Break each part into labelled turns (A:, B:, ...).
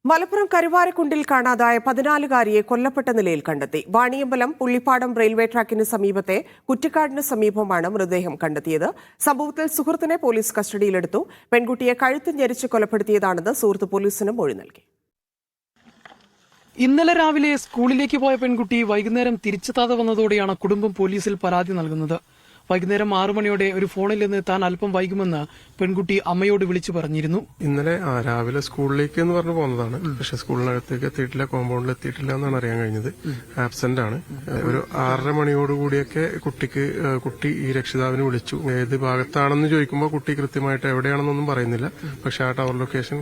A: മലപ്പുറം കരുവാരക്കുണ്ടിൽ കാണാതായ 14-കാരിയെ കൊല്ലപ്പെട്ട നിലയിൽ കണ്ടെത്തി. വാണിയമ്പലം പുള്ളിപ്പാടം റെയിൽവേ ട്രാക്കിന് സമീപത്തെ കുറ്റിക്കാടിന് സമീപമാണ് മൃതദേഹം കണ്ടെത്തിയത്. സംഭവത്തിൽ സുഹൃത്തിനെ പോലീസ് കസ്റ്റഡിയിലെടുത്തു. പെൺകുട്ടിയെ കഴുത്ത് ഞെരിച്ച് കൊലപ്പെടുത്തിയതാണെന്ന് സുഹൃത്ത് പോലീസിന് മൊഴി നൽകി.
B: ഇന്നലെ രാവിലെ സ്കൂളിലേക്ക് പോയ പെൺകുട്ടി വൈകുന്നേരം തിരിച്ചെത്താതെ വന്നതോടെയാണ് കുടുംബം പോലീസിൽ പരാതി നൽകുന്നത്. വൈകുന്നേരം 6 മണിയോടെ ഒരു ഫോണിൽ നിന്ന് താൻ അല്പം വൈകുമെന്ന് പെൺകുട്ടി അമ്മയോട് വിളിച്ചു പറഞ്ഞിരുന്നു.
C: ഇന്നലെ രാവിലെ സ്കൂളിലേക്ക് എന്ന് പറഞ്ഞു പോകുന്നതാണ്. പക്ഷെ സ്കൂളിനകത്തേക്ക് എത്തിയിട്ടില്ല, കോമ്പൗണ്ടിൽ എത്തിയിട്ടില്ല എന്നാണ് അറിയാൻ കഴിഞ്ഞത്. ആബ്സെന്റ് ആണ്. ഒരു 6:30 മണിയോടുകൂടിയൊക്കെ കുട്ടി ഈ രക്ഷിതാവിനെ വിളിച്ചു. ഏത് ഭാഗത്താണെന്ന് ചോദിക്കുമ്പോൾ കുട്ടി കൃത്യമായിട്ട് എവിടെയാണെന്നൊന്നും പറയുന്നില്ല. പക്ഷെ ആ ടവർ ലൊക്കേഷൻ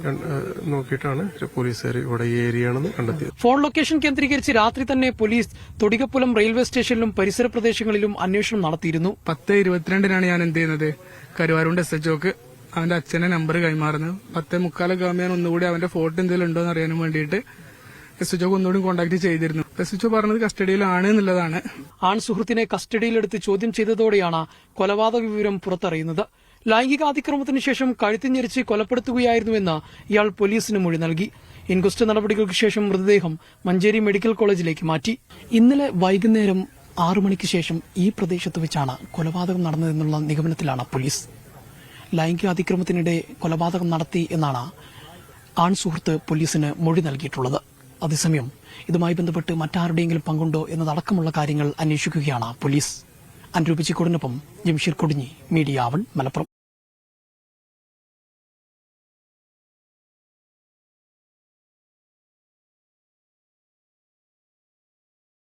C: നോക്കിയിട്ടാണ് പോലീസുകാർ ഇവിടെ ഈ ഏരിയയാണെന്ന് കണ്ടെത്തിയത്.
B: ഫോൺ ലൊക്കേഷൻ കേന്ദ്രീകരിച്ച് രാത്രി തന്നെ പോലീസ് തൊടികപ്പുലം റെയിൽവേ സ്റ്റേഷനിലും പരിസര പ്രദേശങ്ങളിലും അന്വേഷണം നടത്തിയിരുന്നു.
D: 10:22 ഞാൻ എന്ത് ചെയ്യുന്നത്, കരുവാരുണ്ട് SHOക്ക് അവന്റെ അച്ഛന്റെ നമ്പർ കൈമാറുന്നു. 10:45 ആകുമ്പോൾ ഞാൻ ഒന്നുകൂടി അവന്റെ ഫോട്ടോ എന്തെങ്കിലും ഉണ്ടോ എന്ന് അറിയാനും വേണ്ടിയിട്ട് SHOക്ക് ഒന്നുകൂടി കോൺടാക്ട് ചെയ്തിരുന്നു. SHO പറഞ്ഞത് കസ്റ്റഡിയിലാണ് എന്നുള്ളതാണ്.
B: ആൺ സുഹൃത്തിനെ കസ്റ്റഡിയിലെടുത്ത് ചോദ്യം ചെയ്തതോടെയാണ് കൊലപാതക വിവരം പുറത്തറിയുന്നത്. ലൈംഗിക അതിക്രമത്തിന് ശേഷം കഴുത്ത് ഞെരിച്ച് കൊലപ്പെടുത്തുകയായിരുന്നുവെന്ന് ഇയാൾ പോലീസിന് മൊഴി നൽകി. ഇൻക്വസ്റ്റ് നടപടികൾക്ക് ശേഷം മൃതദേഹം മഞ്ചേരി മെഡിക്കൽ കോളേജിലേക്ക് മാറ്റി. ഇന്നലെ വൈകുന്നേരം 6 മണിക്ക് ശേഷം ഈ പ്രദേശത്ത് വെച്ചാണ് കൊലപാതകം നടന്നതെന്നുള്ള നിഗമനത്തിലാണ് പോലീസ്. ലൈംഗിക അതിക്രമത്തിനിടെ കൊലപാതകം നടത്തി എന്നാണ് ആൺ സുഹൃത്ത് പോലീസിന് മൊഴി നൽകിയിട്ടുള്ളത്. അതേസമയം ഇതുമായി ബന്ധപ്പെട്ട് മറ്റാരുടെയെങ്കിലും പങ്കുണ്ടോ എന്നതടക്കമുള്ള കാര്യങ്ങൾ അന്വേഷിക്കുകയാണ് പോലീസ്. അനുരൂപിച്ചിക്കോടിനൊപ്പം ജംഷീർ കൊടിഞ്ഞി, മീഡിയ 1, മലപ്പുറം.